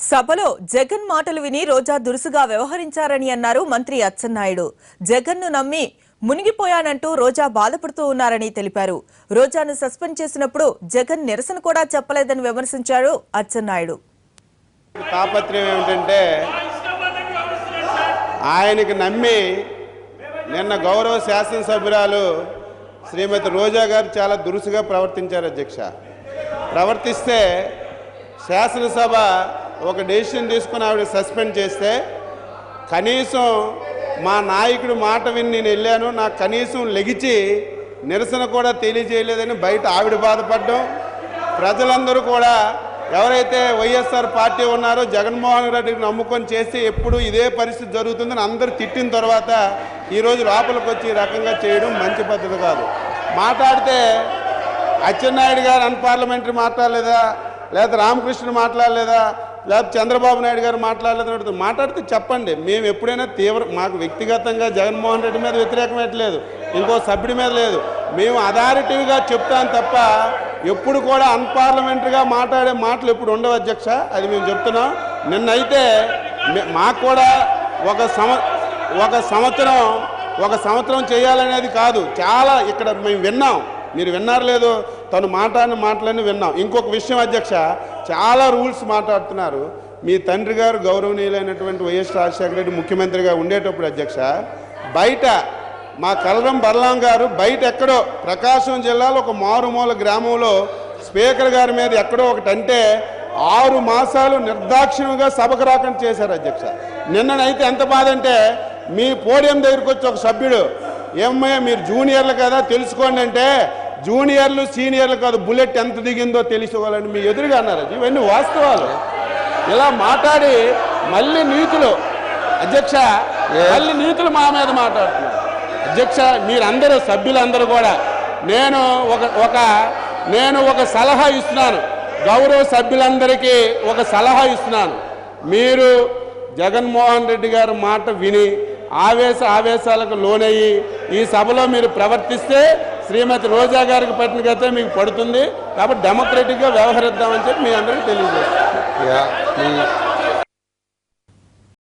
సభలో జగన్ మాటలు విని రోజా దురుసుగా వ్యవహరించారని అన్నారు మంత్రి అచ్చెన్నాయుడు. జగన్ను నమ్మి మునిగిపోయానంటూ రోజా బాధపడుతూ ఉన్నారని తెలిపారు. రోజాను సస్పెండ్ చేసినప్పుడు జగన్ నిరసన కూడా చెప్పలేదని విమర్శించారు అచ్చెన్నాయుడు. తాపత్రయం ఏమిటంటే ఆయనకి నమ్మి నిన్న గౌరవ శాసనసభ్యురాలు శ్రీమతి రోజా గారు చాలా దురుసుగా ప్రవర్తించారు. అధ్యక్ష, ప్రవర్తిస్తే శాసనసభ ఒక డెసిషన్ తీసుకుని ఆవిడ సస్పెండ్ చేస్తే కనీసం మా నాయకుడు మాట విని నేను వెళ్ళాను, నాకు కనీసం లెగిచి నిరసన కూడా తెలియజేయలేదని బయట ఆవిడ బాధపడడం, ప్రజలందరూ కూడా ఎవరైతే వైఎస్ఆర్ పార్టీ ఉన్నారో జగన్మోహన్ రెడ్డికి నమ్ముకొని చేసి ఎప్పుడు ఇదే పరిస్థితి జరుగుతుందని అందరూ తిట్టిన తర్వాత ఈరోజు లోపలికి వచ్చి ఈ రకంగా చేయడం మంచి పద్ధతి కాదు. మాట్లాడితే అచ్చెన్నాయుడు గారు అన్పార్లమెంటరీ మాట్లాడలేదా, లేదా రామకృష్ణ మాట్లాడలేదా, లేదా చంద్రబాబు నాయుడు గారు మాట్లాడలేదు. మాట్లాడితే చెప్పండి. మేము ఎప్పుడైనా మాకు వ్యక్తిగతంగా జగన్మోహన్ రెడ్డి మీద వ్యతిరేకం పెట్టలేదు, ఇంకో సభ్యుడి మీద లేదు. మేము అథారిటీగా చెప్తాం తప్ప ఎప్పుడు కూడా అన్పార్లమెంటరీగా మాట్లాడే మాటలు ఎప్పుడు ఉండవు అధ్యక్ష. అది మేము చెప్తున్నాం. నిన్నైతే మాకు కూడా ఒక సంవత్సరం చేయాలనేది కాదు, చాలా ఇక్కడ మేము విన్నాం. మీరు విన్నారు లేదో, తను మాట్లాడిన మాటలన్నీ విన్నాం. ఇంకొక విషయం అధ్యక్ష, చాలా రూల్స్ మాట్లాడుతున్నారు. మీ తండ్రి గారు గౌరవనీయులైనటువంటి వైఎస్ రాజశేఖర రెడ్డి ముఖ్యమంత్రిగా ఉండేటప్పుడు అధ్యక్ష, బయట మా కలరం బలరాం గారు బయట ఎక్కడో ప్రకాశం జిల్లాలో ఒక మారుమూల గ్రామంలో స్పీకర్ గారి మీద ఎక్కడో ఒకటంటే 6 మాసాలు నిర్దాక్షిణ్యంగా సభకు రాకుండా చేశారు అధ్యక్ష. నిన్ననైతే ఎంత బాధ అంటే మీ పోడియం దగ్గరికి వచ్చి ఒక సభ్యుడు, ఏమయ్యా మీరు జూనియర్లు కదా తెలుసుకోండి అంటే, జూనియర్లు సీనియర్లు కాదు, బుల్లెట్ ఎంత దిగిందో తెలుసుకోవాలని మీ ఎదురుగా అన్నారు. ఇవన్నీ వాస్తవాలు. ఇలా మాట్లాడి మళ్ళీ నీతులు అధ్యక్ష, మళ్ళీ నీతులు మా మీద మాట్లాడుతున్నారు అధ్యక్ష. మీరందరూ సభ్యులందరూ కూడా నేను ఒక సలహా ఇస్తున్నాను, గౌరవ సభ్యులందరికీ ఒక సలహా ఇస్తున్నాను. మీరు జగన్మోహన్ రెడ్డి గారి మాట విని ఆవేశాలకు లోనయ్యి ఈ సభలో మీరు ప్రవర్తిస్తే శ్రీమతి రోజా గారికి పట్టిన గతే మీకు పడుతుంది. కాబట్టి డెమోక్రటిక్గా వ్యవహరిద్దామని చెప్పి మీ అందరికీ తెలియజేస్తాను.